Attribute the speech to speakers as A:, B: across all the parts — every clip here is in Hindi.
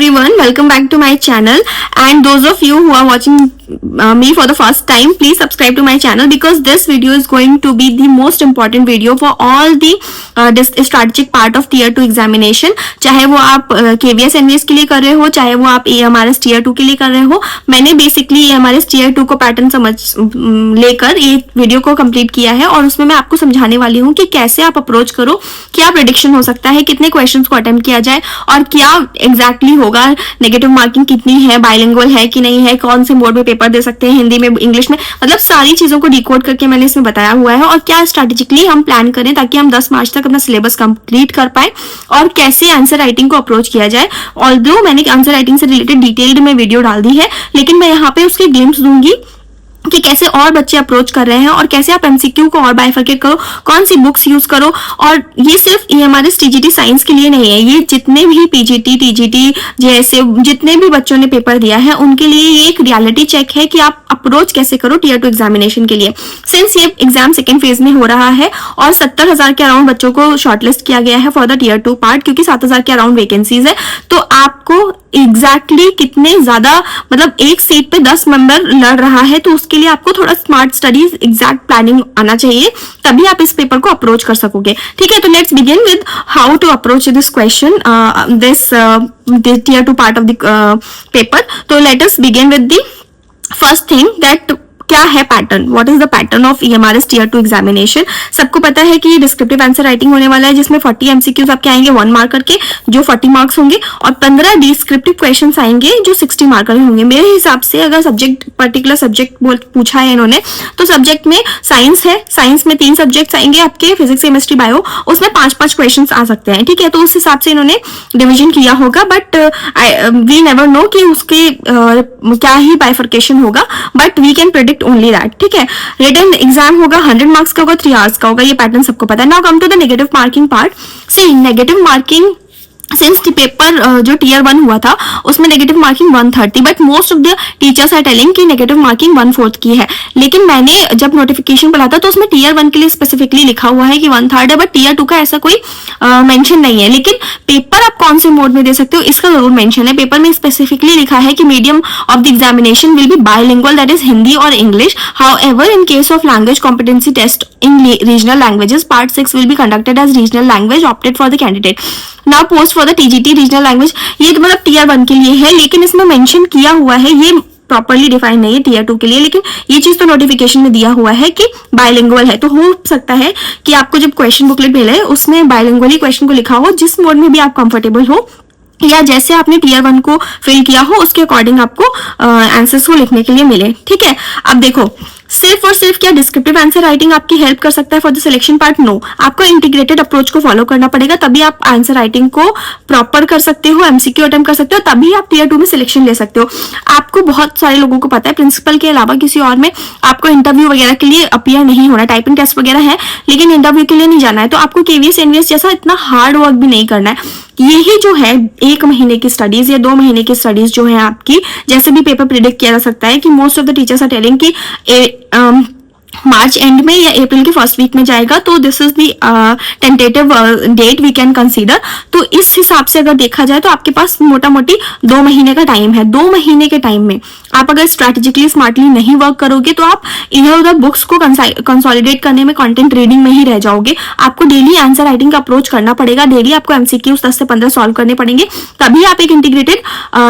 A: everyone, welcome back to my channel, and those of you who are watching me for the first time, please subscribe to my channel because this video is going to be the most important video for all the strategic part of tier 2 examination. चाहे वो आप KVS NVS के लिए कर रहे हो, चाहे वो आप AMRS tier 2 के लिए कर रहे हो, मैंने बेसिकली AMRS tier 2 को पैटर्न समझ लेकर ये वीडियो को कंप्लीट किया है और उसमें मैं आपको समझाने वाली हूँ कि कैसे आप अप्रोच करो, क्या प्रेडिक्शन हो सकता है, कितने क्वेश्चंस को अटेम्प्ट किया जाए और क्या एग्जैक्टली होगा, नेगेटिव मार्किंग कितनी है, बाइलिंगुअल है कि नहीं है, कौन से मोड में पेपर दे सकते हैं, हिंदी में, इंग्लिश में, मतलब सारी चीजों को डिकोड करके मैंने इसमें बताया हुआ है और क्या स्ट्रैटेजिकली हम प्लान करें ताकि हम 10 मार्च तक अपना सिलेबस कंप्लीट कर पाए और कैसे आंसर राइटिंग को अप्रोच किया जाए। ऑल्दो मैंने आंसर राइटिंग से रिलेटेड डिटेल्ड में वीडियो डाल दी है, लेकिन मैं यहाँ पे उसके ग्लिम्स दूंगी कि कैसे और बच्चे अप्रोच कर रहे हैं और कैसे आप एमसीक्यू को और बाइफरकेट करो, कौन सी बुक्स यूज करो। और ये सिर्फ हमारे टीजीटी साइंस के लिए नहीं है, ये जितने भी पीजीटी टीजीटी जैसे जितने भी बच्चों ने पेपर दिया है उनके लिए ये एक रियलिटी चेक है कि आप अप्रोच कैसे करो टियर 2 एग्जामिनेशन के लिए। सिंस ये एग्जाम सेकेंड फेज में हो रहा है और 70,000 के अराउंड बच्चों को शॉर्टलिस्ट किया गया है फॉर द टियर 2 पार्ट, क्योंकि 7,000 के अराउंड वैकेंसीज है, तो आपको एग्जैक्टली कितने ज्यादा, मतलब एक सीट पे 10 मेंबर लड़ रहा है, तो उसके लिए आपको थोड़ा स्मार्ट स्टडीज एग्जैक्ट प्लानिंग आना चाहिए, तभी आप इस पेपर को अप्रोच कर सकोगे। ठीक है, तो let's begin with how to approach this question, this tier 2 part of the paper. तो let us begin with the first thing that क्या है pattern, what is the pattern of EMRS tier 2 examination. सबको पता है कि डिस्क्रिप्टिव आंसर राइटिंग होने वाला है जिसमें 40 एमसीक्यूज आपके आएंगे 1 मार्क करके, जो 40 मार्क्स होंगे, और 15 डिस्क्रिप्टिव क्वेश्चंस आएंगे जो 60 मार्क के होंगे। मेरे हिसाब से अगर सब्जेक्ट पर्टिकुलर सब्जेक्ट पूछा है इन्होंने, तो सब्जेक्ट में साइंस है, साइंस में 3 सब्जेक्ट्स आएंगे आपके, फिजिक्स केमिस्ट्री बायो, उसमें 5-5 क्वेश्चन आ सकते हैं। ठीक है, तो उस हिसाब से इन्होंने डिविजन किया होगा, बट वी नेवर नो कि उसके क्या ही बाइफर्केशन होगा, but we can predict only that. ठीक है, रिटन एग्जाम होगा 100 मार्क्स का होगा, 3 आवर्स का होगा, ये पैटर्न सबको पता है। Now come to the negative marking part. See negative marking since paper जो tier 1 हुआ था उसमें negative marking 130, but most of the teachers are telling कि नेगेटिव मार्किंग 1/4 की है, लेकिन मैंने जब नोटिफिकेशन पढ़ा था तो उसमें tier 1 के लिए स्पेसिफिकली लिखा हुआ है कि 1/3 है, बट tier 2 का ऐसा कोई मेंशन नहीं है। लेकिन पेपर आप कौन से मोड में दे सकते हो इसका जरूर मेंशन है, पेपर में स्पेसिफिकली लिखा है कि medium of the examination will be bilingual, that is Hindi और English. However in case of language competency test in regional languages part 6 will be conducted as regional language opted for the candidate. Now post for the TGT regional language, ये तो मतलब tier 1 के लिए है, लेकिन इसमें मेंशन किया हुआ है, ये प्रॉपर्ली डिफाइन नहीं है tier 2 के लिए, लेकिन ये चीज तो नोटिफिकेशन में दिया हुआ है कि बाइलिंगुअल है। तो हो सकता है कि आपको जब क्वेश्चन बुकलेट मिले उसमें बाइलिंगुअली क्वेश्चन को लिखा हो, जिस मोड में भी आप कंफर्टेबल हो या जैसे आपने tier 1 को फिल किया हो उसके अकॉर्डिंग आपको आंसर्स को लिखने के लिए मिले। ठीक है, अब देखो सिर्फ और सिर्फ क्या डिस्क्रिप्टिव आंसर राइटिंग आपकी हेल्प कर सकता है for the selection part? No, आपको इंटीग्रेटेड अप्रोच को फॉलो करना पड़ेगा, तभी आप आंसर राइटिंग को प्रॉपर कर सकते हो, एमसीक्यू अटेम्प्ट कर सकते हो, तभी आप tier 2 में सिलेक्शन ले सकते हो। आपको बहुत सारे लोगों को पता है प्रिंसिपल के अलावा किसी और में आपको इंटरव्यू वगैरह के लिए अपीयर नहीं होना, टाइपिंग टेस्ट वगैरह है लेकिन इंटरव्यू के लिए नहीं जाना है, तो आपको KVS NVS जैसा इतना हार्ड वर्क भी नहीं करना है। यही जो है 1 महीने की स्टडीज या 2 महीने की स्टडीज जो है आपकी, जैसे भी पेपर प्रिडिक्ट किया जा सकता है कि most of the teachers are telling कि मार्च एंड में या अप्रैल के फर्स्ट वीक में जाएगा, तो this is the tentative date we can consider. तो इस हिसाब से अगर देखा जाए तो आपके पास मोटा मोटी 2 महीने का टाइम है। 2 महीने के टाइम में आप अगर स्ट्रैटेजिकली स्मार्टली नहीं वर्क करोगे तो आप इधर उधर बुक्स को कंसोलिडेट करने में, कंटेंट रीडिंग में ही रह जाओगे। आपको डेली आंसर राइटिंग का अप्रोच करना पड़ेगा, डेली आपको एमसीक्यूज 10 से 15 सॉल्व करने पड़ेंगे, तभी आप एक इंटीग्रेटेड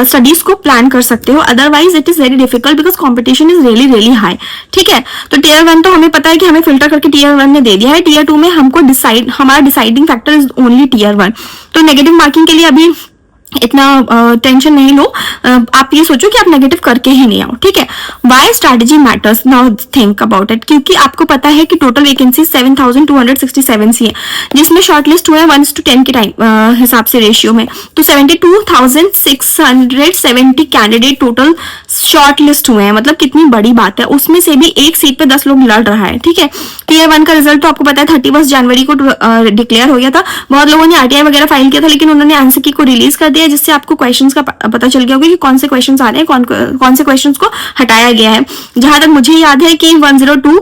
A: स्टडीज को प्लान कर सकते हो। Otherwise it is very difficult because competition is really high. ठीक है, तो tier 1 तो हमें पता है कि हमें फिल्टर करके tier 1 ने दे दिया है, tier 2 में हमको हमारा deciding factor is only tier 1। तो नेगेटिव मार्किंग के लिए अभी इतना टेंशन नहीं लो, आप ये सोचो कि आप नेगेटिव करके ही नहीं आओ। ठीक है, why strategy matters, now think about it, क्योंकि आपको पता है कि टोटल वैकेंसी 7,267 सी है, जिसमें शॉर्टलिस्ट हुए 1:10 के टाइम हिसाब से रेशियो में, तो 72,670 कैंडिडेट टोटल शॉर्टलिस्ट हुए हैं। मतलब कितनी बड़ी बात है, उसमें से भी एक सीट पे 10 लोग लड़ रहा है। ठीक है, tier 1 का रिजल्ट तो आपको पता है 31 जनवरी को डिक्लेयर हो गया था। बहुत लोगों ने RTI वगैरह फाइल किया था, लेकिन उन्होंने आंसर की को रिलीज कर दिया, जिससे आपको क्वेश्चंस का पता चल गया होगा कि कौन से क्वेश्चंस आ रहे हैं, कौन से क्वेश्चंस को हटाया गया है। जहां तक मुझे याद है कि 102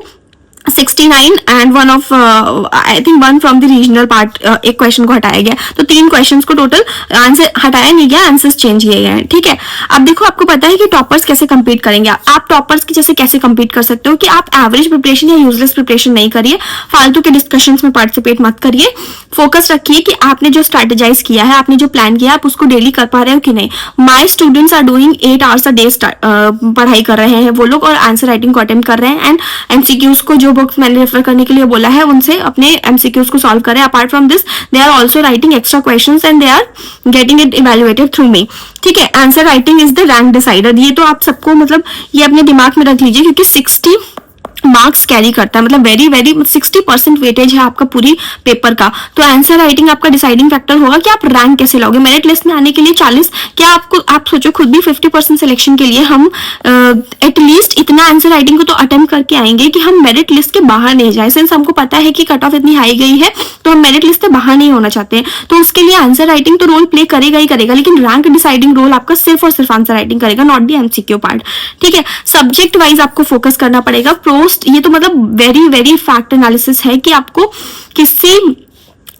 A: 69 and one of I think one from the regional part, एक क्वेश्चन को हटाया गया, तो 3 क्वेश्चंस को टोटल आंसर हटाया नहीं गया, आंसर्स चेंज किए गए हैं, ठीक है। अब देखो आपको पता है कि टॉपर्स कैसे कंपीट करेंगे, आप टॉपर्स की जैसे कैसे कंपीट कर सकते हो कि आप एवरेज प्रिपरेशन या यूजलेस प्रिपरेशन नहीं करिए, फालतू के डिस्कशंस में पार्टिसिपेट मत करिए, फोकस रखिए कि आपने जो स्ट्रेटेजाइज किया है, आपने जो प्लान किया है, आप उसको डेली कर पा रहे हो कि नहीं। My students are doing 8 hours a day पढ़ाई कर रहे हैं वो लोग, और आंसर राइटिंग को अटेम्प्ट कर रहे हैं, एंड एमसीक्यूज को जो बुक्स मैंने रेफर करने के लिए बोला है उनसे अपने एमसीक्यूज को सॉल्व करें। Apart from this they are also writing extra questions and they are getting it evaluated through me, ठीक है। Answer writing is the rank decider, ये तो आप सबको मतलब ये अपने दिमाग में रख लीजिए, क्योंकि 60 मार्क्स कैरी करता है, मतलब वेरी वेरी 60% वेटेज है आपका पूरी पेपर का। तो आंसर राइटिंग आपका डिसाइडिंग फैक्टर होगा कि आप रैंक कैसे लाओगे। मेरिट लिस्ट में आने के लिए 40, क्या आपको आप सोचो खुद भी 50% सिलेक्शन के लिए हम एटलीस्ट इतना आंसर राइटिंग को तो अटेम्प्ट करके आएंगे कि हम मेरिट लिस्ट के बाहर नहीं जाए। सिंस हमको पता है कि कट ऑफ इतनी हाई गई है तो हम मेरिट लिस्ट के बाहर नहीं होना चाहते हैं, तो उसके लिए आंसर राइटिंग तो रोल प्ले करेगा ही करेगा, लेकिन रैंक डिसाइडिंग रोल आपका सिर्फ और सिर्फ आंसर राइटिंग करेगा, नॉट दी एमसीक्यू पार्ट, ठीक है। सब्जेक्ट वाइज आपको फोकस करना पड़ेगा। पोस्ट ये तो मतलब वेरी वेरी फैक्ट एनालिसिस है कि आपको किसी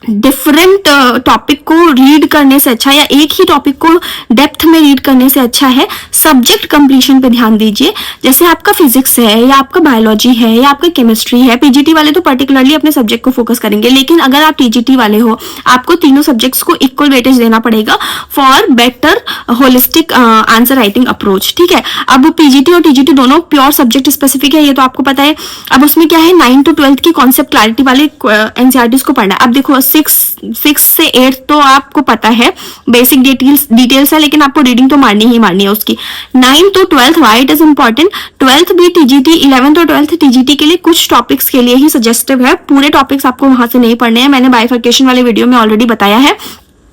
A: डिफरेंट टॉपिक को रीड करने से अच्छा, या एक ही टॉपिक को डेप्थ में रीड करने से अच्छा है सब्जेक्ट कंप्लीशन पे ध्यान दीजिए। जैसे आपका फिजिक्स है, या आपका बायोलॉजी है, या आपका केमिस्ट्री है, पीजीटी वाले तो पर्टिकुलरली अपने सब्जेक्ट को फोकस करेंगे, लेकिन अगर आप टीजीटी वाले हो आपको तीनों सब्जेक्ट्स को इक्वल वेटेज देना पड़ेगा for better holistic answer writing approach, ठीक है। अब पीजीटी और टीजीटी दोनों प्योर सब्जेक्ट स्पेसिफिक है, ये तो आपको पता है। अब उसमें क्या है, 9 to 12 की कॉन्सेप्ट क्लैरिटी वाले एनसीईआरटीज को पढ़ना है। अब देखो 6 से 8 तो आपको पता है बेसिक डिटेल्स है, लेकिन आपको रीडिंग तो मारनी ही मारनी है उसकी। 9 to 12 why it is important, 12th भी टीजीटी, 11th और 12th टीजीटी के लिए कुछ टॉपिक्स के लिए ही सजेस्टिव है, पूरे टॉपिक्स आपको वहां से नहीं पढ़ने हैं, मैंने बाइफर्केशन वाले वीडियो में ऑलरेडी बताया है।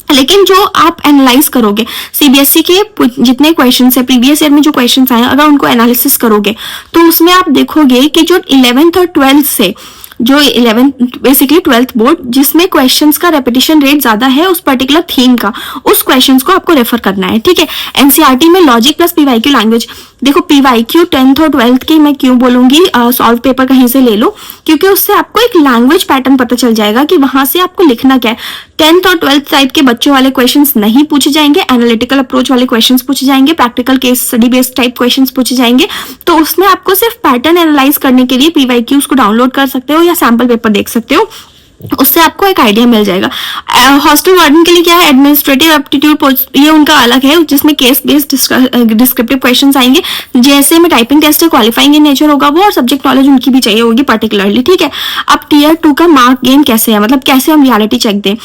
A: लेकिन जो आप एनालाइज करोगे सीबीएसई के जितने क्वेश्चंस है, प्रीवियस ईयर में जो क्वेश्चंस आए, अगर उनको एनालिसिस करोगे तो उसमें आप देखोगे कि जो 11th और 12th से जो 11th बेसिकली 12th बोर्ड जिसमें क्वेश्चंस का रेपिटेशन रेट ज्यादा है उस पर्टिकुलर थीम का, उस क्वेश्चंस को आपको रेफर करना है, ठीक है। एनसीईआरटी में लॉजिक प्लस पीवाईक्यू लैंग्वेज, देखो पीवाईक्यू 10th और 12th की मैं क्यों बोलूंगी सॉल्व पेपर कहीं से ले लो, क्योंकि उससे आपको एक लैंग्वेज पैटर्न पता चल जाएगा कि वहां से आपको लिखना क्या है। 10th और 12th टाइप के बच्चों वाले क्वेश्चंस नहीं पूछे जाएंगे, एनालिटिकल अप्रोच वाले क्वेश्चंस पूछे जाएंगे, practical case study based type questions पूछे जाएंगे। तो उसमें आपको सिर्फ पैटर्न एनालाइज करने के लिए पीवाईक्यूज को डाउनलोड कर सकते हो या सैंपल पेपर देख सकते हो, उससे आपको एक आइडिया मिल जाएगा। हॉस्टल वार्डन के लिए क्या है, एडमिनिस्ट्रेटिव एप्टीट्यूड पोस्ट, ये उनका अलग है, जिसमें केस बेस्ड डिस्क्रिप्टिव क्वेश्चंस आएंगे। जैसे में टाइपिंग टेस्ट है, क्वालिफाइंग इन नेचर होगा वो, और सब्जेक्ट नॉलेज उनकी भी चाहिए होगी पर्टिकुलरली, ठीक है। अब टियर 2 का मार्क गेन कैसे है, मतलब कैसे हम रियलिटी चेक दें,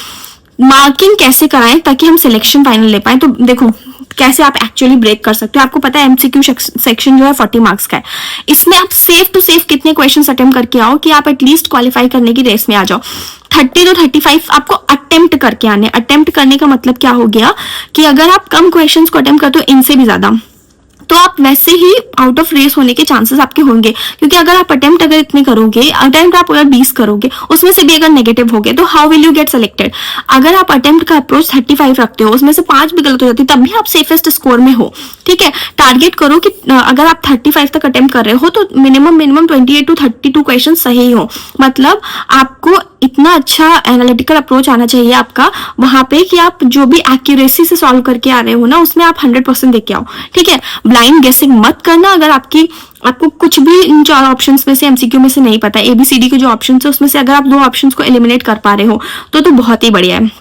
A: मार्किंग कैसे कराएं ताकि हम सिलेक्शन फाइनल ले पाए। तो देखो कैसे आप एक्चुअली ब्रेक कर सकते हो। आपको पता है एमसीक्यू सेक्शन जो है 40 मार्क्स का है, इसमें आप सेफ टू सेफ कितने क्वेश्चन अटेम्प्ट करके आओ कि आप एटलीस्ट क्वालिफाई करने की रेस में आ जाओ। 30 to 35 आपको अटेम्प्ट करके आने। अटेम्प्ट करने का मतलब क्या हो गया कि अगर आप कम क्वेश्चन को अटेम्प्ट करते हो इनसे भी ज्यादा, तो आप वैसे ही आउट ऑफ रेस होने के चांसेस आपके होंगे, क्योंकि अगर आप अटेम्प्ट अगर इतने करोगे, अटेम्प्ट आप अगर 20 करोगे, उसमें से भी अगर नेगेटिव हो गए तो how will you get selected. अगर आप अटेम्प्ट का अप्रोच 35 रखते हो, उसमें से 5 भी गलत हो जाती है, तब भी आप सेफेस्ट स्कोर में हो, ठीक है। टारगेट करो कि अगर आप 35 तक अटेम्प्ट कर रहे हो तो मिनिमम 28 to 32 क्वेश्चन सही हो, मतलब आपको इतना अच्छा एनालिटिकल अप्रोच आना चाहिए आपका वहां पे कि आप जो भी एक्यूरेसी से सॉल्व करके आ रहे हो ना, उसमें आप 100% देके आओ, ठीक है। ब्लाइंड गेसिंग मत करना। अगर आपको कुछ भी इन 4 ऑप्शंस में से एमसीक्यू में से नहीं पता, एबीसीडी के जो ऑप्शंस है उसमें से अगर आप 2 ऑप्शंस को एलिमिनेट कर पा रहे हो तो बहुत ही बढ़िया है।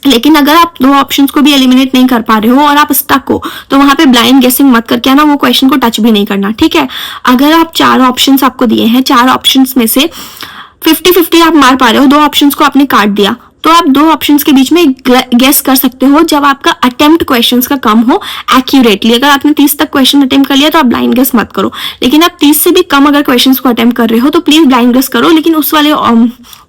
A: लेकिन अगर आप 2 ऑप्शंस को भी एलिमिनेट नहीं कर पा रहे हो और आप स्टक हो, तो वहां पे ब्लाइंड गेसिंग मत करके आना, वो क्वेश्चन को टच भी नहीं करना, ठीक है। अगर आप 4 ऑप्शंस आपको दिए हैं, 4 ऑप्शंस में से 50-50 आप मार पा रहे हो, 2 ऑप्शंस को आपने काट दिया, तो आप 2 ऑप्शंस के बीच में गेस कर सकते हो जब आपका अटेम्प्ट क्वेश्चंस का कम हो एक्यूरेटली। अगर आपने 30 तक क्वेश्चन अटेम्प्ट कर लिया तो आप ब्लाइंड गेस मत करो, लेकिन आप 30 से भी कम अगर क्वेश्चंस को अटेम्प्ट कर रहे हो तो प्लीज ब्लाइंड गेस करो, लेकिन उस वाले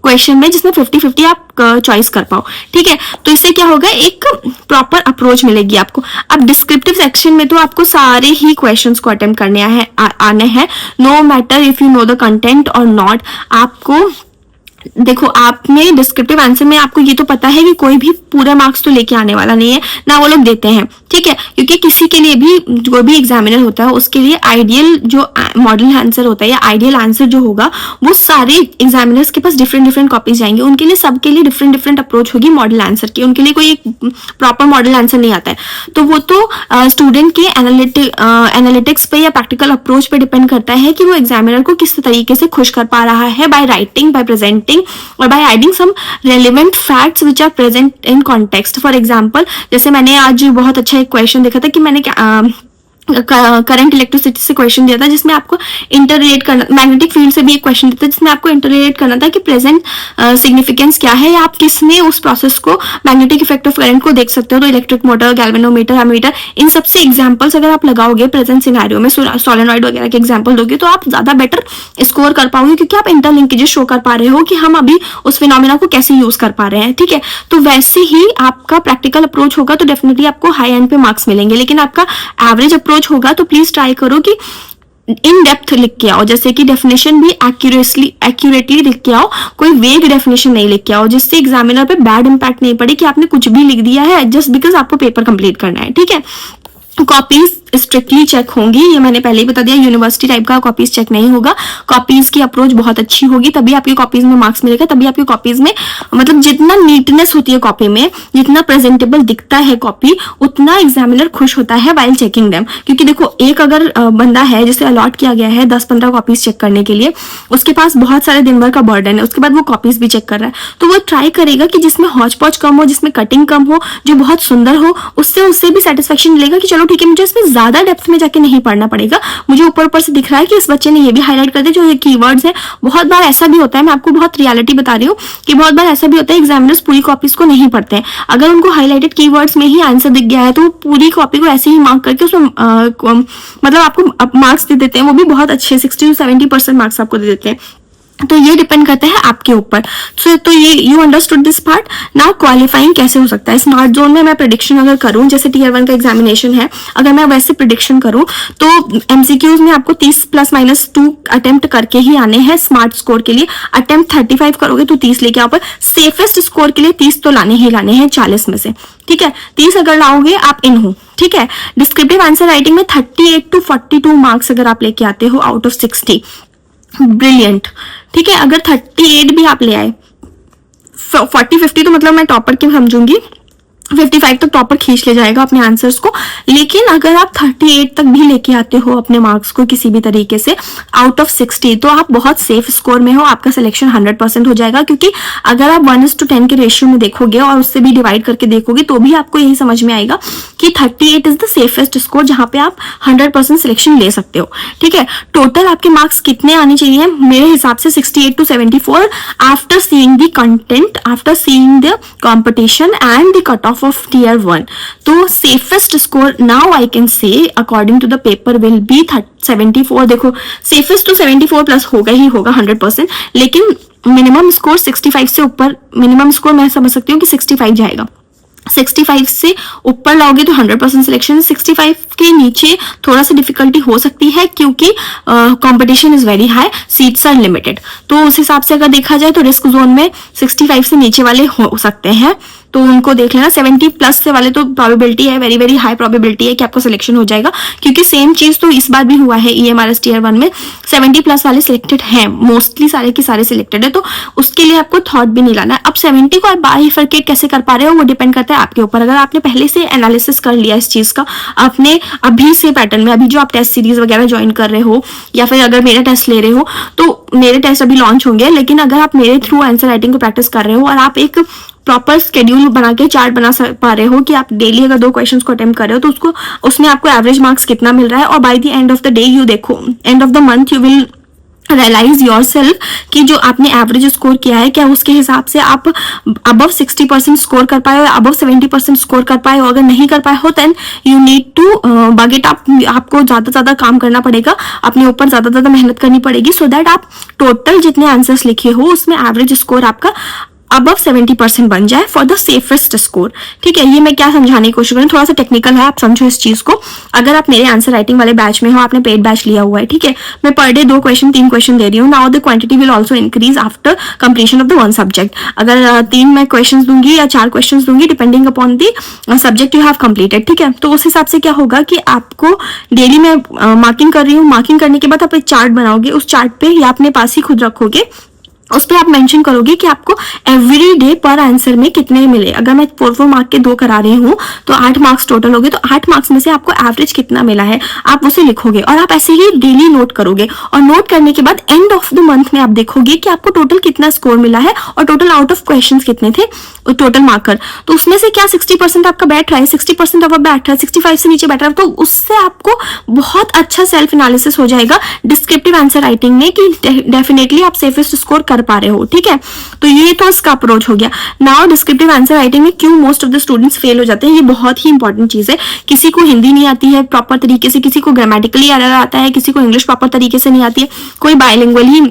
A: क्वेश्चन में जिसमें 50-50 आप चॉइस कर पाओ, ठीक है। तो इससे क्या होगा, एक प्रॉपर अप्रोच मिलेगी आपको। अब डिस्क्रिप्टिव सेक्शन में तो आपको सारे ही क्वेश्चंस को अटेम्प्ट करने आने हैं, no matter if you know the content और नॉट। आपको देखो, आपने डिस्क्रिप्टिव आंसर में आपको ये तो पता है कि कोई भी पूरे मार्क्स तो लेके आने वाला नहीं है, ना वो लोग देते हैं, ठीक है, क्योंकि किसी के लिए भी, कोई भी एग्जामिनर होता है उसके लिए आइडियल जो मॉडल आंसर होता है या आइडियल आंसर जो होगा, वो सारे एग्जामिनर्स के पास डिफरेंट डिफरेंट कॉपीज जाएंगे, उनके लिए सबके लिए डिफरेंट डिफरेंट अप्रोच होगी मॉडल आंसर की, उनके लिए कोई एक प्रॉपर मॉडल आंसर नहीं आता है। तो वो तो स्टूडेंट के एनालिटिक्स पे या प्रैक्टिकल अप्रोच पे डिपेंड करता है कि वो एग्जामिनर को किस तरीके से खुश कर पा रहा है, बाय राइटिंग, बाय प्रेजेंटिंग, और by adding some relevant facts which are present in context. For example, जैसे मैंने आज बहुत अच्छा एक क्वेश्चन देखा था कि मैंने करंट इलेक्ट्रिसिटी से क्वेश्चन दिया था जिसमें आपको इंटर रिलेट करना, मैग्नेटिक फील्ड से भी एक क्वेश्चन दिया था जिसमें आपको इंटर रिलेट करना था कि प्रेजेंट सिग्निफिकेंस क्या है, या आप किसमें उस प्रोसेस को, मैग्नेटिक इफेक्ट ऑफ करंट को देख सकते हो। तो इलेक्ट्रिक मोटर, गैल्वेनोमीटर, एमीटर, इन सबसे एग्जांपल्स अगर आप लगाओगे प्रेजेंट सिनेरियो में, सोलेनॉइड वगैरह के एग्जांपल दोगे तो आप ज्यादा बेटर स्कोर कर पाओगे, क्योंकि आप इंटरलिंकेजेस शो कर पा रहे हो कि हम अभी उस फिनोमेना को कैसे यूज कर पा रहे हैं, ठीक है। तो वैसे ही आपका प्रैक्टिकल अप्रोच होगा तो डेफिनेटली आपको हाई एंड पे मार्क्स मिलेंगे, लेकिन आपका एवरेज अप्रोच होगा तो प्लीज ट्राई करो कि इन डेप्थ लिख के आओ, जैसे कि डेफिनेशन भी एक्यूरेटली लिख के आओ, कोई वेग डेफिनेशन नहीं लिख के आओ, जिससे एग्जामिनर पे बैड इंपैक्ट नहीं पड़े कि आपने कुछ भी लिख दिया है जस्ट बिकॉज आपको पेपर कंप्लीट करना है, ठीक है। कॉपीज स्ट्रिक्टली चेक होंगी, ये मैंने पहले ही बता दिया, यूनिवर्सिटी टाइप का कॉपीज चेक नहीं होगा। कॉपीज की अप्रोच बहुत अच्छी होगी, तभी आपकी कॉपीज में मार्क्स मिलेगा, तभी आपकी कॉपीज में, मतलब जितना नीटनेस होती है कॉपी में, जितना प्रेजेंटेबल दिखता है कॉपी, उतना एग्जामिनर खुश होता है वाइल चेकिंग देम। क्योंकि देखो, एक अगर बंदा है जिसे अलॉट किया गया है 10-15 कॉपीज चेक करने के लिए, उसके पास बहुत सारे दिन भर का बर्डन है, उसके बाद वो कॉपीज भी चेक कर रहा है, तो वो ट्राई करेगा कि जिसमें हौच पौच कम हो, जिसमें कटिंग कम हो, जो बहुत सुंदर हो, उससे भी सेटिस्फेक्शन मिलेगा कि चलो ठीक है, मुझे इसमें ज्यादा डेप्थ में जाके नहीं पढ़ना पड़ेगा, मुझे ऊपर से दिख रहा है कि इस बच्चे ने ये भी हाईलाइट कर दिया जो ये कीवर्ड्स है। बहुत बार ऐसा भी होता है, मैं आपको बहुत रियलिटी बता रही हूँ कि बहुत बार ऐसा भी होता है एग्जामिनर्स पूरी कॉपीज को नहीं पढ़ते हैं, अगर उनको हाईलाइटेड कीवर्ड्स में ही आंसर दिख गया है तो वो पूरी कॉपी को ऐसे ही मार्क करके उसमें मतलब आपको मार्क्स दे देते हैं, वो भी बहुत अच्छे 60 to 70% मार्क्स आपको दे देते हैं। तो ये डिपेंड करता है आपके ऊपर। तो ये you understood this part. Now qualifying कैसे हो सकता है स्मार्ट जोन में। मैं प्रिडिक्शन अगर करूं, जैसे टियर 1 का एग्जामिनेशन है, अगर मैं वैसे प्रिडिक्शन करूं तो एमसीक्यूज में आपको 30 +-2 अटेम्प्ट करके ही आने हैं स्मार्ट स्कोर के लिए। अटेम्प्ट 35 करोगे तो 30 लेके आओ, पर सेफेस्ट स्कोर के लिए 30 तो लाने ही लाने हैं 40 में से, ठीक है। 30 अगर लाओगे आप इन हो, ठीक है। डिस्क्रिप्टिव आंसर राइटिंग में 38 to 42 मार्क्स अगर आप लेके आते हो आउट ऑफ 60, ब्रिलियंट, ठीक है। अगर 38 भी आप ले आए, 40-50 तो मतलब मैं टॉपर की समझूंगी, 55 तक टॉपर खींच ले जाएगा अपने आंसर्स को। लेकिन अगर आप 38 तक भी लेके आते हो अपने मार्क्स को किसी भी तरीके से आउट ऑफ 60, तो आप बहुत सेफ स्कोर में हो, आपका सिलेक्शन 100% हो जाएगा। क्योंकि अगर आप 1:10 के रेशियो में देखोगे और उससे भी डिवाइड करके देखोगे तो भी आपको यही समझ में आएगा कि 38 इज द सेफेस्ट स्कोर जहां पे आप 100% सिलेक्शन ले सकते हो, ठीक है। टोटल आपके मार्क्स कितने आने चाहिए मेरे हिसाब से 68 to 74 after seeing the content, after seeing the competition and the cut off of tier 1. तो safest score now I can say according to the paper will be 74। देखो, सेफेस्ट तो 74 प्लस होगा ही होगा 100%, लेकिन मिनिमम स्कोर 65 से ऊपर, मिनिमम स्कोर मैं समझ सकती हूँ कि 65 जाएगा। 65 से ऊपर लाओगे तो 100% सिलेक्शन। 65 के नीचे थोड़ा सा डिफिकल्टी हो सकती है क्योंकि competition is very high, seats are limited. तो उस हिसाब से अगर देखा जाए तो रिस्क जोन में 65 से नीचे वाले हो सकते हैं, तो उनको देख लेना। 70 प्लस से वाले तो प्रोबेबिलिटी है, वेरी वेरी हाई प्रोबेबिलिटी है कि आपका सिलेक्शन हो जाएगा, क्योंकि सेम चीज तो इस बार भी हुआ है EMRS टियर 1 में। 70 प्लस वाले सिलेक्टेड हैं, मोस्टली सारे के सारे सिलेक्टेड है, तो उसके लिए आपको थॉट भी नहीं लाना है। अब 70 को आप बाइफरकेट कैसे कर पा रहे हो वो डिपेंड करता है आपके ऊपर। अगर आपने पहले से एनालिसिस कर लिया इस चीज का, आपने अभी से पैटर्न में, अभी जो आप टेस्ट सीरीज वगैरह ज्वाइन कर रहे हो या फिर अगर मेरा टेस्ट ले रहे हो, तो मेरे टेस्ट अभी लॉन्च होंगे, लेकिन अगर आप मेरे थ्रू आंसर राइटिंग को प्रैक्टिस कर रहे हो और आप एक प्रॉपर स्केड्यूल बना के चार्ट बना पा रहे हो कि आप डेली अगर 2 क्वेश्चंस को अटेम्प्ट कर रहे हो तो उसको, उसमें आपको एवरेज मार्क्स कितना मिल रहा है, और by the end of the day you देखो, end of the month you will realise yourself कि जो आपने एवरेज स्कोर किया है क्या उसके हिसाब से आप अबव 60% स्कोर कर पाए हो, अबव 70% स्कोर कर पाए हो। अगर नहीं कर पाए हो then you need to buck it up. आपको ज्यादा काम करना पड़ेगा, अपने ऊपर ज्यादा मेहनत करनी पड़ेगी, सो दैट आप टोटल जितने आंसर्स लिखे हो उसमें एवरेज स्कोर आपका अबव 70% बन जाए फॉर द सेफेस्ट स्कोर। ठीक है, ये मैं क्या समझाने की कोशिश करूँ, थोड़ा सा टेक्निकल है, आप समझो इस चीज को। अगर आप मेरे आंसर राइटिंग वाले बैच में हो, आपने पेड बैच लिया हुआ है, ठीक है, मैं पर डे 2 क्वेश्चन 3 क्वेश्चन दे रही हूँ। Now the quantity will also increase after completion of the 1 subject. अगर 3 मैं क्वेश्चन दूंगी या 4 क्वेश्चन दूंगी, depending upon the subject you have completed. ठीक है, तो उस हिसाब से क्या होगा कि आपको डेली मैं मार्किंग कर रही हूँ, मार्किंग करने के बाद आप एक चार्ट बनाओगे, उस चार्ट पे या अपने पास ही खुद रखोगे, उस पर आप मेंशन करोगे कि आपको एवरी डे पर आंसर में कितने मिले। अगर मैं 4 मार्क के 2 करा रही हूँ तो 8 मार्क्स टोटल हो गए, तो 8 मार्क्स में से आपको एवरेज कितना मिला है आप उसे लिखोगे और आप ऐसे ही डेली नोट करोगे। और नोट करने के बाद एंड ऑफ द मंथ में आप देखोगे कि आपको टोटल कितना स्कोर मिला है और टोटल आउट ऑफ क्वेश्चन कितने थे, टोटल मार्कर। तो उसमें से क्या 60% आपका बैठ रहा है, 60% आपका बैठ रहा है, 65 से नीचे बैठ रहा है, तो उससे आपको बहुत अच्छा सेल्फ एनालिसिस हो जाएगा डिस्क्रिप्टिव आंसर राइटिंग में कि डेफिनेटली आप सेफेस्ट स्कोर कर पा रहे हो। ठीक है, तो ये तो इसका अप्रोच हो गया। नाउ डिस्क्रिप्टिव आंसर राइटिंग में क्यों most of the students fail हो जाते हैं, ये बहुत ही इंपॉर्टेंट चीज है। किसी को हिंदी नहीं आती है प्रॉपर तरीके से, किसी को ग्रामेटिकली एरर आता है, किसी को इंग्लिश प्रॉपर तरीके से नहीं आती है, कोई बाइलिंगुअल ही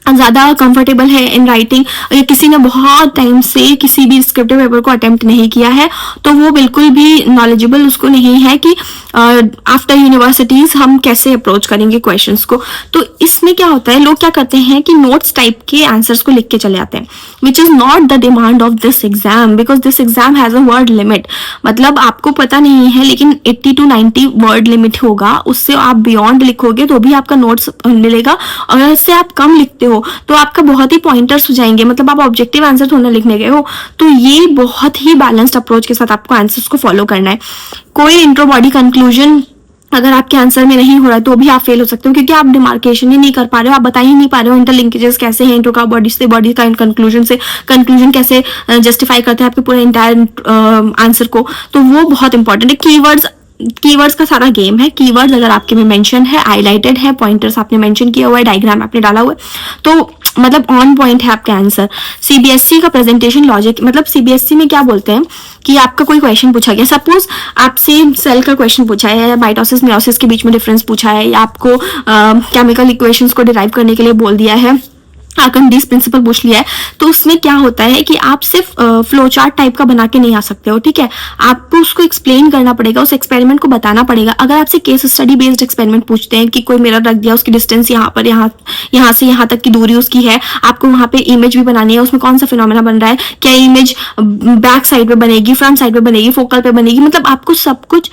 A: ज्यादा कंफर्टेबल है इन राइटिंग, या किसी ने बहुत टाइम से किसी भी स्क्रिप्टिव पेपर को अटेम्प्ट नहीं किया है, तो वो बिल्कुल भी नॉलेजेबल उसको नहीं है कि आफ्टर यूनिवर्सिटीज हम कैसे अप्रोच करेंगे क्वेश्चंस को। तो इसमें क्या होता है, लोग क्या करते हैं कि नोट्स टाइप के आंसर्स को लिख के चले आते हैं, which is not the demand of this exam, because this exam has a word limit. मतलब आपको पता नहीं है, लेकिन 80 to 90 वर्ड लिमिट होगा, उससे आप बियॉन्ड लिखोगे तो भी आपका नोट्स मिलेगा। और इससे आप कम लिखते हो तो आपका बहुत ही पॉइंटर्स हो जाएंगे, मतलब आप ऑब्जेक्टिव आंसर थोड़ा लिखने गए हो। तो ये बहुत ही बैलेंस्ड अप्रोच के साथ आपको आंसर्स को फॉलो करना है। कोई इंट्रो बॉडी कंक्लूजन अगर आपके आंसर में नहीं हो रहा है तो भी आप फेल हो सकते हो, क्योंकि आप डिमार्केशन ही नहीं कर पा रहे हो, आप बता ही नहीं पा रहे हो इंटरलिंकेजेस कैसे हैं, इंट्रो का बॉडी से, बॉडी का कंक्लूजन से, कंक्लूजन कैसे जस्टिफाई करते हैं आपके पूरे इंटायर आंसर को। तो वो बहुत इंपॉर्टेंट है। कीवर्ड्स का सारा गेम है। कीवर्ड्स अगर आपके में मेंशन है, हाईलाइटेड है, पॉइंटर्स आपने मेंशन किया हुआ है, डायग्राम आपने डाला हुआ है, तो मतलब ऑन पॉइंट है आपका आंसर। सीबीएसई का प्रेजेंटेशन लॉजिक, मतलब सीबीएसई में क्या बोलते हैं कि आपका कोई क्वेश्चन पूछा गया, सपोज आपसे सेल का क्वेश्चन पूछा है, माइटोसिस मेयोसिस के बीच में डिफरेंस पूछा है, या आपको केमिकल इक्वेशंस को डिराइव करने के लिए बोल दिया है, आर्किमिडीज प्रिंसिपल पूछ लिया है, तो उसमें क्या होता है कि आप सिर्फ फ्लो चार्ट टाइप का बना के नहीं आ सकते हो। ठीक है, आपको उसको एक्सप्लेन करना पड़ेगा, उस एक्सपेरिमेंट को बताना पड़ेगा। अगर आपसे केस स्टडी बेस्ड एक्सपेरिमेंट पूछते हैं कि कोई मिरर रख दिया, उसकी डिस्टेंस यहाँ पर यहाँ से यहाँ तक की दूरी उसकी है, आपको वहाँ पे इमेज भी बनानी है, उसमें कौन सा फिनोमेना बन रहा है, क्या इमेज बैक साइड पे बनेगी, फ्रंट साइड पे बनेगी, फोकल पे बनेगी, मतलब आपको सब कुछ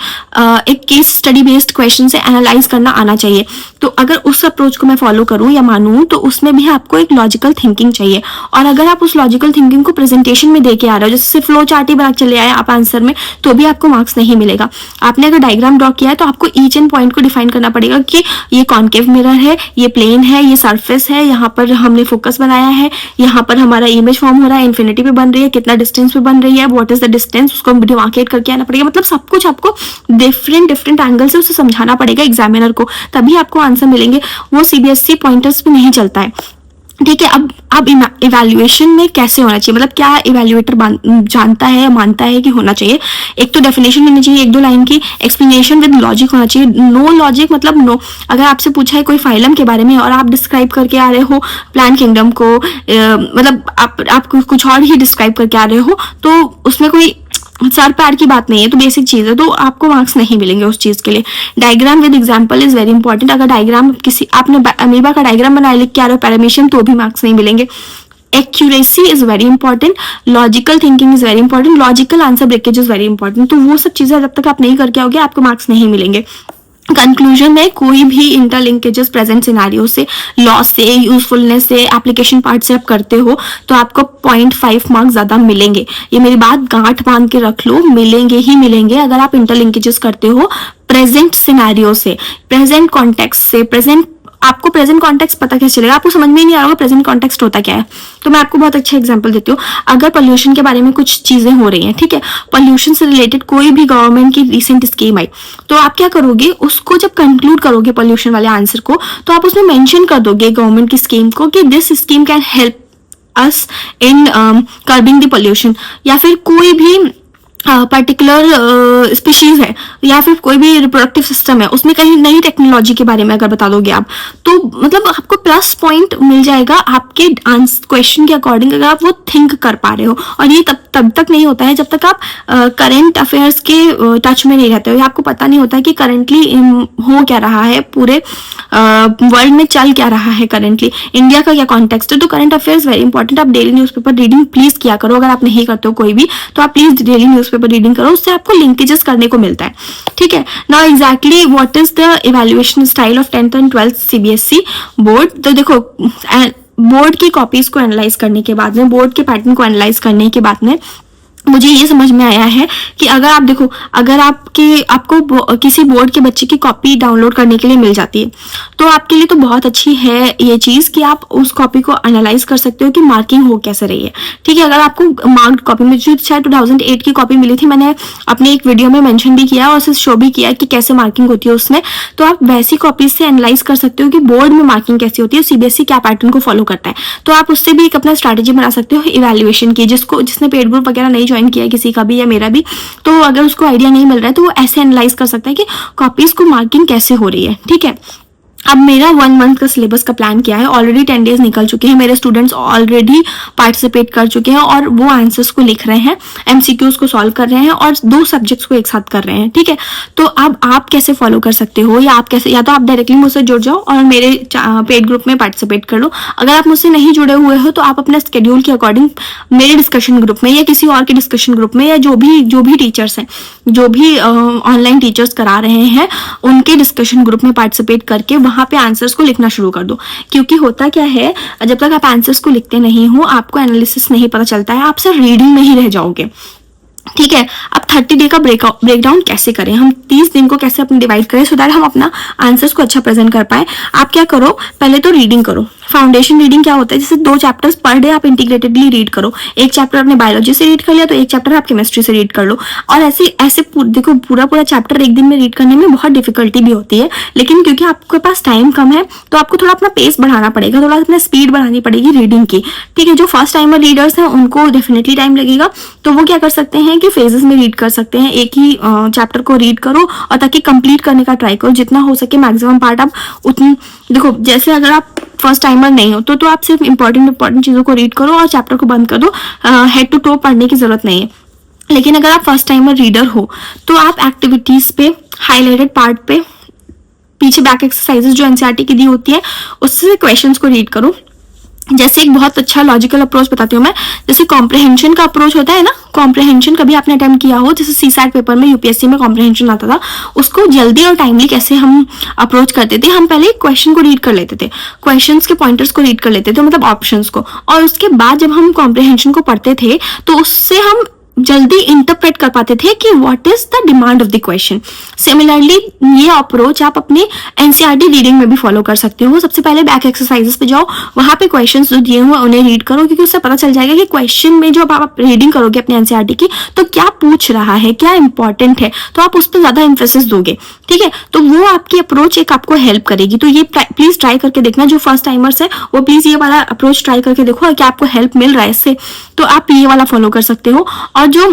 A: एक केस स्टडी बेस्ड क्वेश्चन से एनालाइज करना आना चाहिए। तो अगर उस अप्रोच को मैं फॉलो करूँ या मानूँ, तो उसमें भी आपको एक लॉजिकल थिंकिंग चाहिए। और अगर आप उस लॉजिकल थिंकिंग को प्रेजेंटेशन में देके आ रहे हो, जैसे सिर्फ फ्लो चार्ट ही बना चले आए आप आंसर में, तो भी आपको मार्क्स नहीं मिलेगा। आपने अगर डायग्राम ड्रॉ किया है तो आपको ईच एंड पॉइंट को डिफाइन करना पड़ेगा कि ये कॉन्केव मिरर है, ये प्लेन है, ये सरफेस है, यहाँ पर हमने फोकस बनाया है, यहाँ पर हमारा इमेज फॉर्म हो रहा है, इन्फिनिटी पे बन रही है, कितना डिस्टेंस पे बन रही है, व्हाट इज द डिस्टेंस, उसको डिमार्केट करके आना पड़ेगा। मतलब सब कुछ आपको डिफरेंट एंगल से उसे समझाना पड़ेगा एग्जामिनर को, तभी आपको आंसर मिलेंगे। वो सीबीएसई पॉइंटर्स पे नहीं चलता है। ठीक है, अब इवैल्यूएशन में कैसे होना चाहिए, मतलब क्या इवैल्यूएटर जानता है या मानता है कि होना चाहिए। एक तो डेफिनेशन होनी चाहिए, 1-2 लाइन की एक्सप्लेनेशन विद लॉजिक होना चाहिए। नो लॉजिक मतलब नो। अगर आपसे पूछा है कोई फाइलम के बारे में और आप डिस्क्राइब करके आ रहे हो प्लांट किंगडम को, मतलब आप कुछ और ही डिस्क्राइब करके आ रहे हो, तो उसमें कोई सर पैर की बात नहीं है, तो बेसिक चीज है, तो आपको मार्क्स नहीं मिलेंगे उस चीज के लिए। Diagram with example is very important. अगर डायग्राम किसी आपने अमीबा का डायग्राम बनाया लिख के आ रहे हो पैरामीशियम, तो भी मार्क्स नहीं मिलेंगे। Accuracy is very important, logical thinking is very important, logical answer breakage is very important. तो वो सब चीजें जब तक आप नहीं करके आओगे आपको मार्क्स नहीं मिलेंगे। कंक्लूजन में कोई भी इंटरलिंकेजेस प्रेजेंट सिनेरियो से, लॉस से, यूजफुलनेस से, एप्लीकेशन पार्ट से आप करते हो तो आपको 0.5 मार्क्स ज्यादा मिलेंगे। ये मेरी बात गांठ बांध के रख लो, मिलेंगे ही मिलेंगे अगर आप इंटरलिंकेजेस करते हो प्रेजेंट सिनेरियो से, प्रेजेंट कॉन्टेक्स्ट से। आपको प्रेजेंट कॉन्टेक्स्ट पता कैसे चलेगा, आपको समझ में ही नहीं आ रहा होगा प्रेजेंट कॉन्टेक्स्ट होता क्या है। तो मैं आपको बहुत अच्छा एग्जांपल देती हूँ। अगर पोल्यूशन के बारे में कुछ चीजें हो रही हैं, ठीक है, पोल्यूशन से रिलेटेड कोई भी गवर्नमेंट की रिसेंट स्कीम आई, तो आप क्या करोगे, उसको जब कंक्लूड करोगे पोल्यूशन वाले आंसर को, तो आप उसमें मेंशन कर दोगे गवर्नमेंट की स्कीम को कि this scheme can help us in curbing the pollution. या फिर कोई भी पर्टिकुलर स्पीशीज है या फिर कोई भी रिप्रोडक्टिव सिस्टम है, उसमें कहीं नई टेक्नोलॉजी के बारे में अगर बता दोगे आप, तो मतलब आपको प्लस पॉइंट मिल जाएगा आपके क्वेश्चन के अकॉर्डिंग, अगर आप वो थिंक कर पा रहे हो। और ये तब तक नहीं होता है जब तक आप करंट अफेयर्स के टच में नहीं रहते हो, या आपको पता नहीं होता है कि करंटली हो क्या रहा है, पूरे वर्ल्ड में चल क्या रहा है, करंटली इंडिया का क्या कॉन्टेक्स्ट है। तो करंट अफेयर्स वेरी इंपॉर्टेंट। आप डेली न्यूज़पेपर रीडिंग प्लीज किया करो। अगर आप नहीं करते हो कोई भी, तो आप प्लीज डेली न्यूज़पेपर रीडिंग करो, उससे आपको लिंकेजेस करने को मिलता है। ठीक है, now exactly what is the evaluation style of 10th and 12th CBSE board. तो देखो, बोर्ड की कॉपीज को एनालाइज करने के बाद में, बोर्ड के पैटर्न को एनालाइज करने के बाद में मुझे ये समझ में आया है कि अगर आप देखो, अगर आपको किसी बोर्ड के बच्चे की कॉपी डाउनलोड करने के लिए मिल जाती है, तो आपके लिए तो बहुत अच्छी है ये चीज़ कि आप उस कॉपी को एनालाइज कर सकते हो कि मार्किंग हो कैसे रही है। ठीक है, अगर आपको मार्क्ड कॉपी में, जो शायद 2008 की कॉपी मिली थी, मैंने अपने एक वीडियो में मेंशन भी किया और उसे शो भी किया कि कैसे मार्किंग होती है उसमें, तो आप वैसी कॉपीज से एनालाइज कर सकते हो कि बोर्ड में मार्किंग कैसी होती है, सीबीएसई क्या पैटर्न को फॉलो करता है। तो आप उससे भी एक अपना स्ट्रैटेजी बना सकते हो इवैल्यूएशन की। जिसने पेड ग्रुप वगैरह नहीं ज्वाइन किया, किसी का भी या मेरा भी, तो अगर उसको आइडिया नहीं मिल रहा है तो वो ऐसे एनालाइज कर सकता है कि कॉपीज को मार्किंग कैसे हो रही है। ठीक है, अब मेरा 1 मंथ का सिलेबस का प्लान क्या है, ऑलरेडी 10 डेज निकल चुके हैं, मेरे स्टूडेंट्स ऑलरेडी पार्टिसिपेट कर चुके हैं और वो आंसर्स को लिख रहे हैं, एमसीक्यूज को सॉल्व कर रहे हैं और 2 सब्जेक्ट्स को एक साथ कर रहे हैं। ठीक है, तो अब आप कैसे फॉलो कर सकते हो, या आप कैसे, या तो आप डायरेक्टली मुझसे जुड़ जाओ और मेरे पेड ग्रुप में पार्टिसिपेट कर लो। अगर आप मुझसे नहीं जुड़े हुए हो तो आप अपने स्केड्यूल के अकॉर्डिंग मेरे डिस्कशन ग्रुप में या किसी और के डिस्कशन ग्रुप में, या जो भी टीचर्स हैं, जो भी ऑनलाइन टीचर्स करा रहे हैं, उनके डिस्कशन ग्रुप में पार्टिसिपेट करके वहां पे आंसर्स को लिखना शुरू कर दो। क्योंकि होता क्या है, जब तक आप आंसर्स को लिखते नहीं हो, आपको एनालिसिस नहीं पता चलता है, आप सिर्फ रीडिंग में ही रह जाओगे। ठीक है, अब 30 डे का ब्रेकडाउन कैसे करें, हम 30 दिन को कैसे अपने डिवाइड करें सो दैट हम अपना आंसर्स को अच्छा प्रेजेंट कर पाए। आप क्या करो, पहले तो रीडिंग करो। फाउंडेशन रीडिंग क्या होता है, जैसे 2 चैप्टर्स पर डे आप इंटीग्रेटेडली रीड करो। एक चैप्टर आपने बायोलॉजी से रीड कर लिया तो एक चैप्टर आप केमिस्ट्री से रीड कर लो। और ऐसे देखो, पूरा चैप्टर एक दिन में रीड करने में बहुत डिफिकल्टी भी होती है, लेकिन क्योंकि आपके पास टाइम कम है तो आपको थोड़ा अपना पेस बढ़ाना पड़ेगा, थोड़ा अपना स्पीड बढ़ानी पड़ेगी रीडिंग की। ठीक है, जो फर्स्ट टाइमर रीडर्स हैं उनको डेफिनेटली टाइम लगेगा, तो वो क्या कर सकते हैं कि फेजेस में रीड कर सकते हैं। एक ही चैप्टर को रीड करो और ताकि कंप्लीट करने का ट्राई करो, जितना हो सके मैक्सिमम पार्ट आप उतनी देखो। जैसे अगर आप फर्स्ट टाइमर नहीं हो तो आप सिर्फ इंपॉर्टेंट चीजों को रीड करो और चैप्टर को बंद कर दो, हेड टू टो पढ़ने की जरूरत नहीं है। लेकिन अगर आप फर्स्ट टाइमर रीडर हो तो आप एक्टिविटीज पे, हाईलाइटेड पार्ट पे, पीछे बैक एक्सरसाइजेस जो एनसीईआरटी की दी होती है उससे क्वेश्चंस को रीड करो। जैसे एक बहुत अच्छा लॉजिकल अप्रोच बताती हूँ मैं, जैसे कॉम्प्रिहेंशन का अप्रोच होता है ना, कॉम्प्रिहेंशन कभी आपने अटेम्प्ट किया हो, जैसे सीसैट पेपर में यूपीएससी में कॉम्प्रिहेंशन आता था, उसको जल्दी और टाइमली कैसे हम अप्रोच करते थे। हम पहले क्वेश्चन को रीड कर लेते थे, क्वेश्चंस के पॉइंटर्स को रीड कर लेते थे, मतलब ऑप्शंस को, और उसके बाद जब हम कॉम्प्रिहेंशन को पढ़ते थे तो उससे हम जल्दी इंटरप्रेट कर पाते थे कि what is the demand of the question. Similarly ये अप्रोच आप अपने एनसीईआरटी रीडिंग में भी फॉलो कर सकते हो। सबसे पहले बैक एक्सरसाइजेस पे जाओ, वहां पे क्वेश्चंस जो दिए हुए उन्हें रीड करो, क्योंकि उससे पता चल जाएगा कि क्वेश्चन में जो आप रीडिंग करोगे अपने एनसीईआरटी की तो क्या पूछ रहा है, क्या इंपॉर्टेंट है, तो आप उस पर ज्यादा एम्फेसिस दोगे। ठीक है, तो वो आपकी अप्रोच एक आपको हेल्प करेगी। तो ये प्लीज ट्राई करके देखना, जो फर्स्ट टाइमर्स है वो प्लीज ये वाला अप्रोच ट्राई करके देखो, क्या आपको हेल्प मिल रहा है इससे, तो आप ये वाला फॉलो कर सकते हो। और जो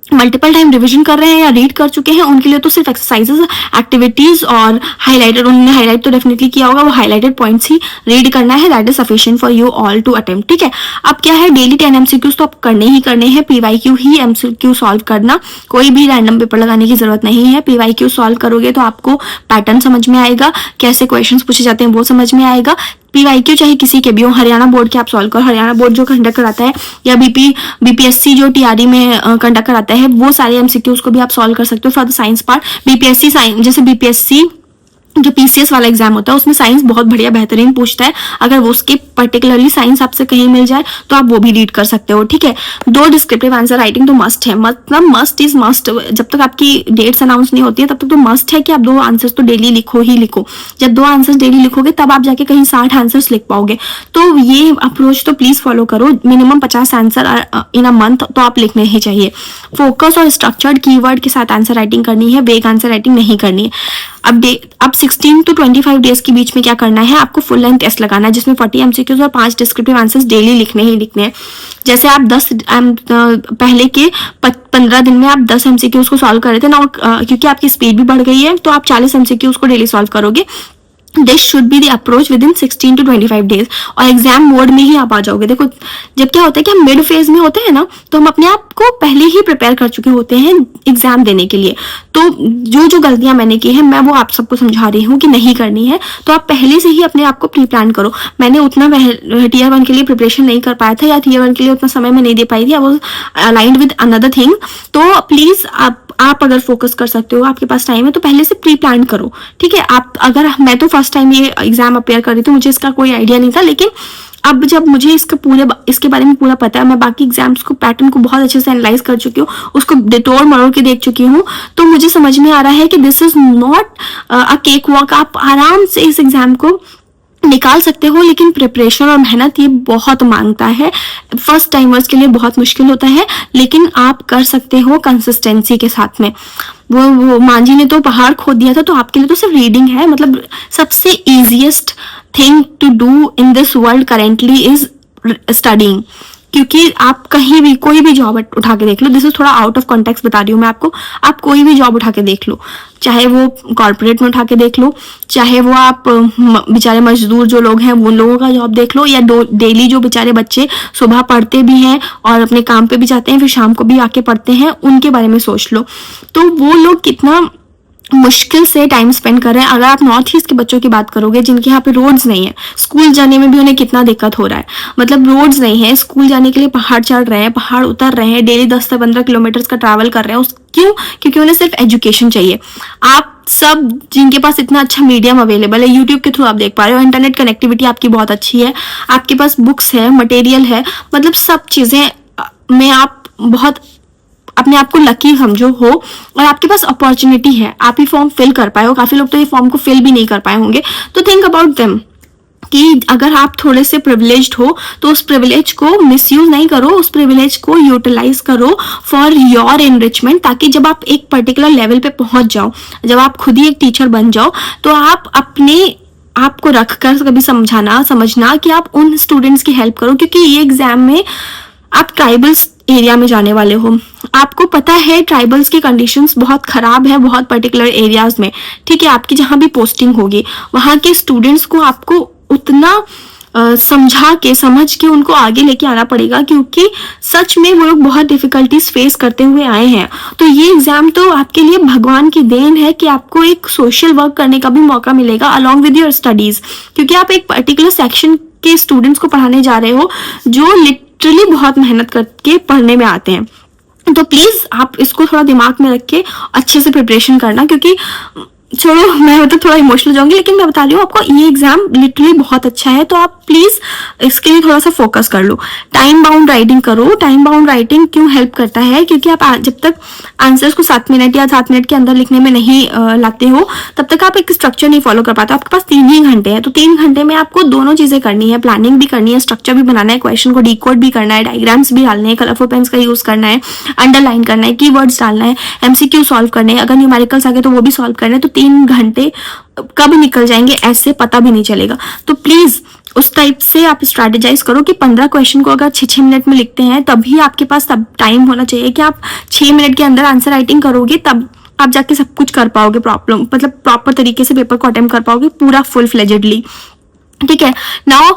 A: मल्टीपल टाइम रिवीजन कर रहे हैं या रीड कर चुके हैं उनके लिए तो सिर्फ एक्सरसाइजेस, एक्टिविटीज और हाईलाइटेड, उन्होंने हाईलाइट तो डेफिनेटली किया होगा, वो हाईलाइटेड पॉइंट्स ही रीड करना है, that is sufficient for you all to attempt. ठीक है, अब क्या है, डेली 10 एमसीक्यूज तो आप करने ही करने हैं, पीवाईक्यू ही एमसीक्यू सॉल्व करना, कोई भी रैंडम पेपर लगाने की जरूरत नहीं है। पीवाईक्यू सॉल्व करोगे तो आपको पैटर्न समझ में आएगा, कैसे क्वेश्चन पूछे जाते हैं वो समझ में आएगा। पीवाईक्यू चाहे किसी के भी हो, हरियाणा बोर्ड के आप सॉल्व करो, हरियाणा बोर्ड जो कंडक्ट कराता है, या बीपीएससी जो टीआरई में कंडक्ट कराता है, वो सारे एमसीक्यूज को भी आप सॉल्व कर सकते हो for the science part. BPSC science, जैसे बीपीएससी जो पीसीएस वाला एग्जाम होता है उसमें साइंस बहुत बढ़िया बेहतरीन पूछता है, अगर वो उसके पर्टिकुलरली साइंस आपसे कहीं मिल जाए तो आप वो भी रीड कर सकते हो। ठीक है, 2 डिस्क्रिप्टिव आंसर राइटिंग तो मस्ट है, मतलब मस्ट इज मस्ट। जब तक आपकी डेट्स अनाउंस नहीं होती है तब तक तो मस्ट है कि आप 2 आंसर्स तो डेली लिखो ही लिखो। जब 2 आंसर्स डेली लिखोगे तब आप जाके कहीं 60 आंसर्स लिख पाओगे। तो ये अप्रोच तो प्लीज फॉलो करो, minimum 50 answer in a month तो आप लिखने ही चाहिए। फोकस और स्ट्रक्चर्ड कीवर्ड के साथ आंसर राइटिंग करनी है, वेग आंसर राइटिंग नहीं करनी है। अब 16 to 25 डेज के बीच में क्या करना है, आपको फुल लेंथ टेस्ट लगाना है जिसमें 40 MCQs और 5 डिस्क्रिप्टिव आंसर्स डेली लिखने ही लिखने हैं। जैसे आप 10 पहले के 15 दिन में आप 10 MCQs को सॉल्व कर रहे थे ना, क्योंकि आपकी स्पीड भी बढ़ गई है तो आप 40 MCQs को डेली सॉल्व करोगे। This should be the approach with in 16 to 25 days, और एग्जाम मोड में ही आप आ जाओगे। देखो जब क्या होता है कि हम मिड फेज में होते हैं ना, तो हम अपने आप को पहले ही प्रिपेयर कर चुके होते हैं एग्जाम देने के लिए। तो जो जो गलतियां मैंने की है मैं वो आप सबको समझा रही हूँ कि नहीं करनी है, तो आप पहले से ही अपने आप को प्री प्लान करो। मैंने उतना Tier 1 के लिए प्रिपरेशन नहीं कर पाया था, या Tier 1 के लिए उतना समय मैं नहीं दे पाई थी, I was aligned with another thing. तो प्लीज आप अगर फोकस कर सकते हो, आपके पास टाइम है, तो पहले से प्री प्लान करो, ठीक है। आप अगर मैं तो फर्स्ट टाइम ये एग्जाम अपेयर कर रही थी, मुझे इसका कोई आइडिया नहीं था, लेकिन अब जब मुझे इसके बारे में पूरा पता है, मैं बाकी एग्जाम्स को पैटर्न को बहुत अच्छे से एनालाइज कर चुकी हूँ, उसको डिटोर मरोड़ के देख चुकी हूँ, तो मुझे समझ में आ रहा है कि this is not a cake walk. आप आराम से इस एग्जाम को निकाल सकते हो, लेकिन प्रिपरेशन और मेहनत ये बहुत मांगता है। फर्स्ट टाइमर्स के लिए बहुत मुश्किल होता है, लेकिन आप कर सकते हो कंसिस्टेंसी के साथ में। वो मांझी ने तो पहाड़ खोद दिया था, तो आपके लिए तो सिर्फ रीडिंग है। मतलब सबसे easiest thing to do in this world currently is studying, क्योंकि आप कहीं भी कोई भी जॉब उठा के देख लो, दिस इज थोड़ा आउट ऑफ कॉन्टेक्स्ट बता रही हूँ मैं आपको, आप कोई भी जॉब उठा के देख लो, चाहे वो कॉर्पोरेट में उठा के देख लो, चाहे वो आप बेचारे मजदूर जो लोग हैं वो लोगों का जॉब देख लो, या डेली जो बेचारे बच्चे सुबह पढ़ते भी हैं और अपने काम पे भी जाते हैं, फिर शाम को भी आके पढ़ते हैं, उनके बारे में सोच लो। तो वो लोग कितना मुश्किल से टाइम स्पेंड कर रहे हैं। अगर आप नॉर्थ ईस्ट के बच्चों की बात करोगे, जिनके यहाँ पे रोड्स नहीं है, स्कूल जाने में भी उन्हें कितना दिक्कत हो रहा है। मतलब रोड्स नहीं है, स्कूल जाने के लिए पहाड़ चढ़ रहे हैं, पहाड़ उतर रहे हैं, डेली 10 से 15 किलोमीटर का ट्रैवल कर रहे हैं। क्यों? क्योंकि उन्हें सिर्फ एजुकेशन चाहिए। आप सब जिनके पास इतना अच्छा मीडियम अवेलेबल है, यूट्यूब के थ्रू आप देख पा रहे हो, इंटरनेट कनेक्टिविटी आपकी बहुत अच्छी है, आपके पास बुक्स है, मटेरियल है, मतलब सब चीजें में आप बहुत अपने आप को लकी समझो हो, और आपके पास अपॉर्चुनिटी है, आप ही फॉर्म फिल कर पाए हो। काफी लोग तो ये फॉर्म को फिल भी नहीं कर पाए होंगे। तो थिंक अबाउट देम कि अगर आप थोड़े से प्रिविलेज्ड हो तो उस प्रिविलेज को मिसयूज नहीं करो, उस प्रिविलेज को यूटिलाइज करो फॉर योर एनरिचमेंट, ताकि जब आप एक पर्टिकुलर लेवल पे पहुंच जाओ, जब आप खुद ही एक टीचर बन जाओ, तो आप अपने आपको रखकर कभी समझना कि आप उन स्टूडेंट्स की हेल्प करो। क्योंकि ये एग्जाम में आप ट्राइबल्स एरिया में जाने वाले हो, आपको पता है ट्राइबल्स की कंडीशंस बहुत खराब है बहुत पर्टिकुलर एरियाज में, ठीक है। आपकी जहां भी पोस्टिंग होगी वहां के स्टूडेंट्स को आपको उतना समझ के उनको आगे लेके आना पड़ेगा, क्योंकि सच में वो लोग बहुत डिफिकल्टीज फेस करते हुए आए हैं। तो ये एग्जाम तो आपके लिए भगवान की देन है कि आपको एक सोशल वर्क करने का भी मौका मिलेगा अलॉन्ग विद योर स्टडीज, क्योंकि आप एक पर्टिकुलर सेक्शन के स्टूडेंट्स को पढ़ाने जा रहे हो जो लिटरली बहुत मेहनत करके पढ़ने में आते हैं। तो प्लीज आप इसको थोड़ा दिमाग में रख के अच्छे से प्रिपरेशन करना, क्योंकि छोड़ो मैं मतलब थोड़ा इमोशनल जाऊंगी, लेकिन मैं बता रही हूँ आपको ये एग्जाम लिटरली बहुत अच्छा है। तो आप प्लीज इसके लिए थोड़ा सा फोकस कर लो। टाइम बाउंड राइटिंग करो। टाइम बाउंड राइटिंग क्यों हेल्प करता है? क्योंकि आप जब तक आंसर्स को 7 मिनट या 7 मिनट के अंदर लिखने में नहीं लाते हो, तब तक आप एक स्ट्रक्चर नहीं फॉलो कर पाते। आपके पास 3 ही घंटे हैं, तो 3 घंटे में आपको दोनों चीजें करनी है, प्लानिंग भी करनी है, स्ट्रक्चर भी बनाना है, क्वेश्चन को डिकोड भी करना है, डायग्राम्स भी डालने हैं, कलरफुल पेन्स का यूज करना है, अंडरलाइन करना है, कीवर्ड्स डालना है, MCQ सॉल्व करने हैं, अगर न्यूमेरिकल्स आ गए तो वो भी सॉल्व करने हैं। तो 3 घंटे कब निकल जाएंगे ऐसे पता भी नहीं चलेगा। तो प्लीज उस टाइप से आप स्ट्रेटेजाइज करो कि 15 क्वेश्चन को अगर 6 मिनट में लिखते हैं, तभी आपके पास तब टाइम होना चाहिए कि आप 6 मिनट के अंदर आंसर राइटिंग करोगे, तब आप जाके सब कुछ कर पाओगे, प्रॉपर तरीके से पेपर को अटेम्प्ट कर पाओगे पूरा फुल फ्लेजेडली, ठीक है। नाउ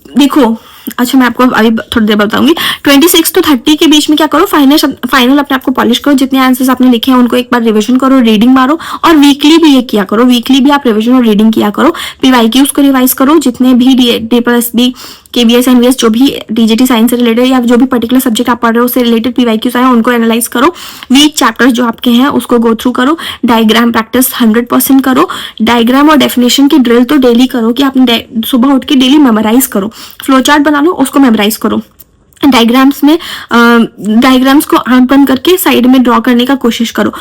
A: देखो, अच्छा मैं आपको अभी थोड़ी देर बताऊंगी। 26 to 30 के बीच में क्या करो, फाइनल अपने आप को पॉलिश करो, जितने आंसर्स आपने लिखे हैं उनको एक बार रिवीजन करो, रीडिंग मारो, और वीकली भी ये किया करो, वीकली भी आप रिवीजन और रीडिंग किया करो। PYQs को रिवाइज करो, जितने भी DSB KBS NVS जो भी DGT साइंस से रिलेटेड या जो भी पर्टिकुलर सब्जेक्ट आप पढ़ रहे हो उससे रिलेटेड PYQs आए उनको एनालाइज करो। वीक चैप्टर्स जो आपके हैं उसको गो थ्रू करो। डायग्राम प्रैक्टिस 100% करो। डायग्राम और डेफिनेशन की ड्रिल तो डेली करो कि आपने सुबह उठ के डेली मेमोराइज करो। फ्लो चार्ट बना लो, उसको मेमोराइज करो। डायग्राम्स में डायग्राम्स को आंख बंद करके साइड में ड्रॉ करने का कोशिश करो।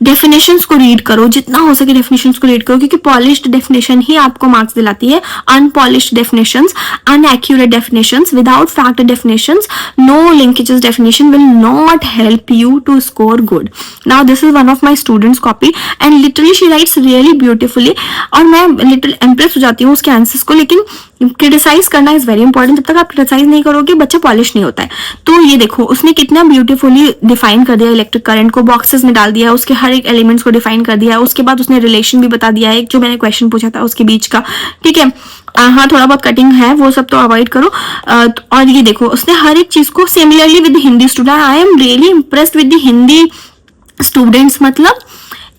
A: डेफिनेशंस को रीड करो, जितना हो सके डेफिनेशंस को रीड करो, क्योंकि पॉलिश्ड डेफिनेशन ही आपको मार्क्स दिलाती है। Unpolished definitions, unaccurate definitions, without fact definitions, no linkages definition will not help you to score good. Now this is one of my students copy and literally she writes really beautifully, और मैं लिटिल इम्प्रेस हो जाती हूँ उसके आंसर्स को। लेकिन क्रिटिसाइज करना इज वेरी इंपॉर्टेंट, जब तक आप क्रिटिसाइज नहीं करोगे बच्चा पॉलिश नहीं होता है। तो ये देखो उसने कितना ब्यूटीफुली डिफाइन कर दिया इलेक्ट्रिक करंट को, बॉक्सेस में डाल दिया, उसके हर एक एलिमेंट्स को डिफाइन कर दिया, उसके बाद उसने रिलेशन भी बता दिया है जो मैंने क्वेश्चन पूछा था उसके बीच का। ठीक है, हाँ थोड़ा बहुत कटिंग है, वो सब तो अवॉइड करो। और ये देखो उसने हर एक चीज को similarly with Hindi student, I am really impressed with the Hindi students. मतलब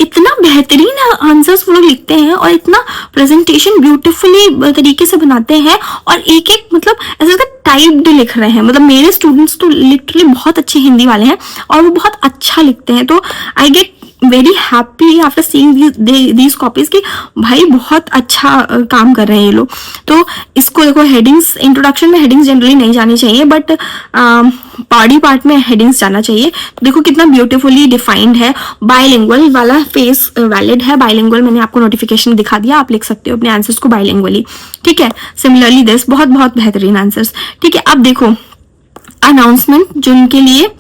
A: इतना बेहतरीन आंसर्स वो लोग लिखते हैं और इतना प्रेजेंटेशन ब्यूटीफुली तरीके से बनाते हैं, और एक एक मतलब ऐसा टाइप्ड लिख रहे हैं। मतलब मेरे स्टूडेंट्स तो लिटरली बहुत अच्छे हिंदी वाले हैं और वो बहुत अच्छा लिखते हैं। तो I get very happy after seeing these copies कि भाई बहुत अच्छा काम कर रहे हैं ये लोग। तो इसको देखो, हेडिंग्स इंट्रोडक्शन में हेडिंग्स जनरली नहीं जानी चाहिए, बट बॉडी पार्ट में हेडिंग्स जाना चाहिए। तो देखो कितना ब्यूटीफुली डिफाइंड है। बाइलिंगुअल वाला फेस वैलिड है, बाइलिंगुअल मैंने आपको नोटिफिकेशन दिखा दिया, आप लिख सकते हो अपने आंसर्स को बाइलिंगुअली। ठीक है, सिमिलरली दिस, बहुत बहुत बेहतरीन आंसर्स। ठीक है, अब देखो अनाउंसमेंट जिनके लिए,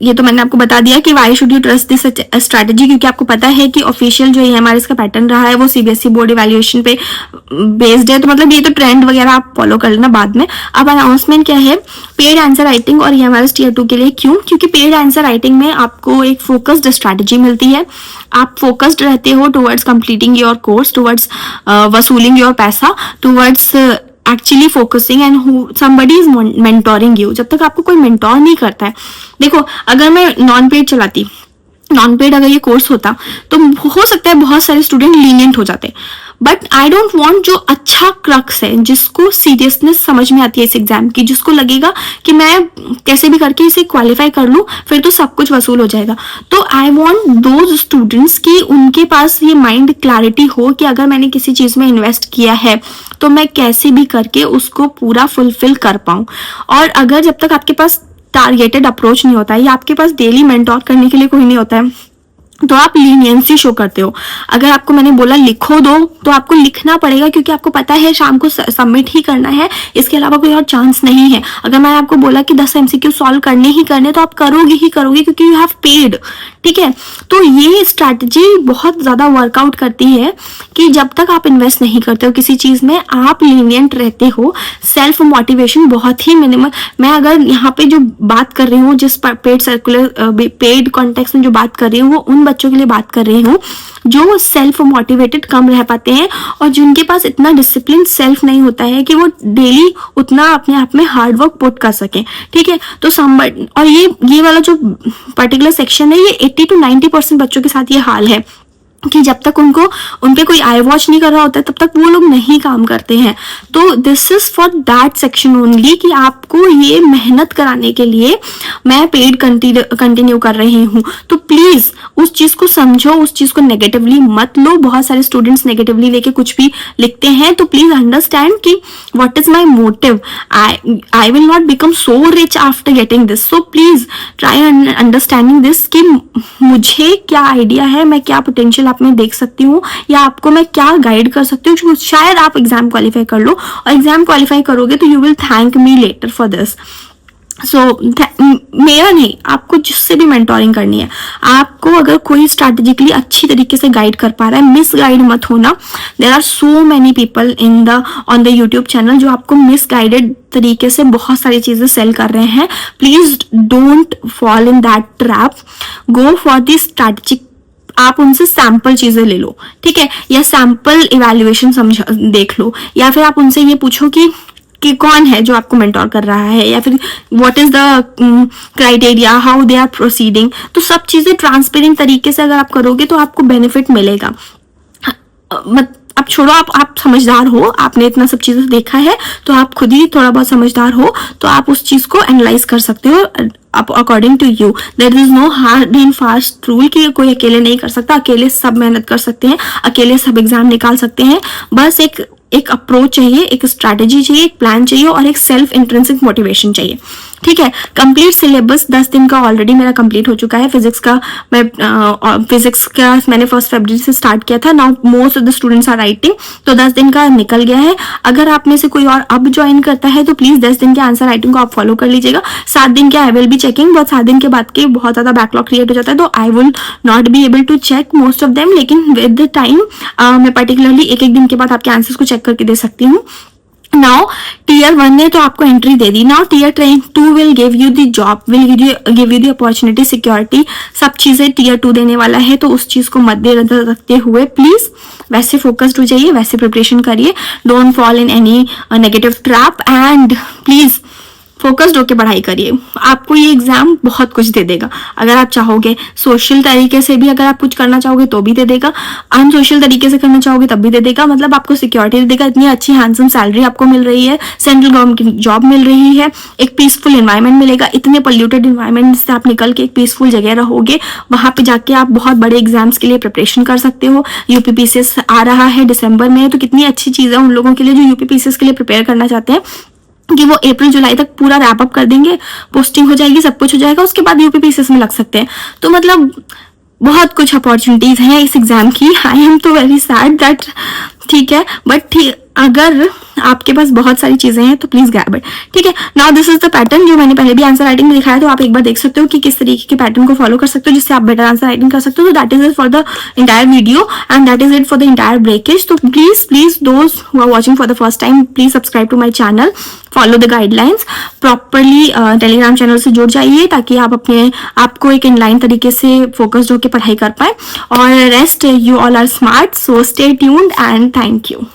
A: ये तो मैंने आपको बता दिया कि why should you trust this strategy, क्योंकि आपको पता है कि ऑफिशियल जो EMRS का पैटर्न रहा है वो CBSE बोर्ड इवैल्यूएशन पे बेस्ड है। तो मतलब ये तो ट्रेंड वगैरह आप फॉलो कर लेना बाद में। अब अनाउंसमेंट क्या है, पेड आंसर राइटिंग और EMRS Tier 2 के लिए। क्यों? क्योंकि पेड आंसर राइटिंग में आपको एक फोकस्ड स्ट्रैटेजी मिलती है, आप फोकस्ड रहते हो towards completing your course, towards वसूलिंग योर पैसा, towards actually focusing and somebody is mentoring you। जब तक आपको कोई मेंटोर नहीं करता है, देखो अगर मैं नॉन पेड चलाती, नॉन पेड अगर ये कोर्स होता तो हो सकता है बहुत सारे स्टूडेंट लीनियंट हो जाते, बट आई डोंट वांट जो अच्छा क्रक्स है, जिसको सीरियसनेस समझ में आती है इस एग्जाम की, जिसको लगेगा कि मैं कैसे भी करके इसे क्वालिफाई कर लूं फिर तो सब कुछ वसूल हो जाएगा। तो आई वांट दोज स्टूडेंट्स की उनके पास ये माइंड क्लैरिटी हो कि अगर मैंने किसी चीज में इन्वेस्ट किया है तो मैं कैसे भी करके उसको पूरा फुलफिल कर पाऊं। और अगर जब तक आपके पास टारगेटेड अप्रोच नहीं होता है या आपके पास डेली मेंटोर करने के लिए कोई नहीं होता है, तो आप लीनियंसी शो करते हो। अगर आपको मैंने बोला लिखो दो तो आपको लिखना पड़ेगा, क्योंकि आपको पता है शाम को सबमिट ही करना है, इसके अलावा कोई और चांस नहीं है। अगर मैंने आपको बोला कि 10 MCQ सॉल्व करने ही करने, तो आप करोगे ही करोगे, क्योंकि यू हैव पेड। ठीक है, तो ये स्ट्रैटेजी बहुत ज्यादा वर्कआउट करती है कि जब तक आप इन्वेस्ट नहीं करते हो किसी चीज में, आप लीनियंट रहते हो, सेल्फ मोटिवेशन बहुत ही मिनिमल। मैं अगर यहाँ पे जो बात कर रही हूँ, जिस पेड सर्कुलर पेड कॉन्टेक्स्ट में जो बात कर रही हूँ, वो उन बच्चों के लिए बात कर रही हूँ जो सेल्फ मोटिवेटेड कम रह पाते हैं और जिनके पास इतना डिसिप्लिन सेल्फ नहीं होता है कि वो डेली उतना अपने आप में हार्ड वर्क पुट कर सके। ठीक है, तो और ये वाला जो पर्टिकुलर सेक्शन है, ये 80 to 90% बच्चों के साथ ये हाल है कि जब तक उनपे कोई आई वॉच नहीं कर रहा होता है तब तक वो लोग नहीं काम करते हैं। तो this is for that section only कि आपको ये मेहनत कराने के लिए मैं पेड कंटिन्यू कर रही हूँ। तो प्लीज उस चीज को समझो, उस चीज को नेगेटिवली मत लो। बहुत सारे स्टूडेंट्स नेगेटिवली लेके कुछ भी लिखते हैं, तो प्लीज अंडरस्टैंड कि what is my motive. I will not become so rich after getting this, so please try understanding this कि मुझे क्या आइडिया है, मैं क्या पोटेंशियल आप में देख सकती हूँ या आपको मैं क्या गाइड कर सकती हूँ। शायद आप एग्जाम क्वालिफाई कर लो, और एग्जाम क्वालिफाई करोगे तो you will thank me later for this. So मेरा नहीं, आपको जिससे भी मेंटोरिंग करनी है, आपको अगर कोई स्ट्रैटेजिकली अच्छी तरीके से गाइड कर पा रहा है, मिस गाइड मत होना। There are so many people on the YouTube channel जो आपको मिस गाइडेड तरीके से बहुत सारी चीजें सेल कर रहे हैं। Please don't fall in that trap, go for the strategic. आप उनसे सैंपल चीजें ले लो, ठीक है, या सैंपल इवैल्यूएशन देख लो, या फिर आप उनसे ये पूछो कि कौन है जो आपको मेंटोर कर रहा है, या फिर what is the criteria, how they are proceeding. तो सब चीजें ट्रांसपेरेंट तरीके से अगर आप करोगे तो आपको बेनिफिट मिलेगा। अब छोड़ो, आप समझदार हो, आपने इतना सब चीजें देखा है, तो आप खुद ही थोड़ा बहुत समझदार हो, तो आप उस चीज को एनालाइज कर सकते हो according to you. There is no hard and fast rule कि कोई अकेले नहीं कर सकता, अकेले सब मेहनत कर सकते हैं, अकेले सब एग्जाम निकाल सकते हैं। बस एक एक अप्रोच चाहिए, एक स्ट्रैटेजी चाहिए, एक प्लान चाहिए और एक सेल्फ इंट्रिंसिक मोटिवेशन चाहिए। ठीक है, कंप्लीट सिलेबस 10 दिन का ऑलरेडी मेरा कंप्लीट हो चुका है। फिजिक्स का मैंने 1 फरवरी से स्टार्ट किया था। Now most of the students are writing, तो 10 दिन का निकल गया है। अगर आप में से कोई और अब ज्वाइन करता है तो प्लीज 10 दिन के आंसर राइटिंग को आप फॉलो कर लीजिएगा। 7 दिन के I will be checking, but 7 दिन के बाद के बहुत ज्यादा बैकलॉग क्रिएट हो जाता है, तो I will not be able to check most of them, लेकिन विद द टाइम मैं पर्टिकुलरली एक दिन के बाद आपके आंसर्स को चेक करके दे सकती हूँ। नाउ टीयर 1 ने तो आपको एंट्री दे दी, now tier 2 will give you the job, will give you the opportunity, security, सब चीजें टीयर 2 देने वाला है। तो उस चीज को मद्देनजर रखते हुए प्लीज वैसे फोकस्ड हो जाइए, वैसे प्रिपरेशन करिए, don't fall in any negative trap and please focused होकर पढ़ाई करिए। आपको ये एग्जाम बहुत कुछ दे देगा। अगर आप चाहोगे सोशल तरीके से भी अगर आप कुछ करना चाहोगे तो भी दे देगा, अनसोशल तरीके से करना चाहोगे तब भी दे देगा। मतलब आपको सिक्योरिटी दे देगा, इतनी अच्छी हैंडसम सैलरी आपको मिल रही है, सेंट्रल गवर्नमेंट की जॉब मिल रही है, एक पीसफुल एनवायरनमेंट मिलेगा। इतने पोल्यूटेड एनवायरनमेंट से आप निकल के एक पीसफुल जगह रहोगे, वहां पे जाके आप बहुत बड़े एग्जाम्स के लिए प्रिपरेशन कर सकते हो। यूपीपीसीएस आ रहा है दिसंबर में, तो कितनी अच्छी चीज है उन लोगों के लिए जो यूपीपीसीएस के लिए प्रिपेयर करना चाहते हैं कि वो अप्रैल जुलाई तक पूरा रैप अप कर देंगे, पोस्टिंग हो जाएगी, सब कुछ हो जाएगा, उसके बाद यूपीपीसीएस में लग सकते हैं। तो मतलब बहुत कुछ अपॉर्चुनिटीज हैं इस एग्जाम की। आई एम तो वेरी सैड दैट, ठीक है, बट अगर आपके पास बहुत सारी चीजें हैं तो प्लीज ग्रैब इट। ठीक है, now this is the pattern जो मैंने पहले भी आंसर राइटिंग में दिखाया, तो आप एक बार देख सकते हो कि किस तरीके के पैटर्न को फॉलो कर सकते हो जिससे आप बेटर आंसर राइटिंग कर सकते हो। तो that is it for the entire video and that is it for the entire breakage. तो please those who are watching for the first time, please subscribe to my channel, follow the guidelines properly, Telegram channel से जुड़ जाइए ताकि आप आपको एक इनलाइन तरीके से फोकस्ड होकर पढ़ाई कर पाए। और rest, you all are smart, so stay tuned and thank you.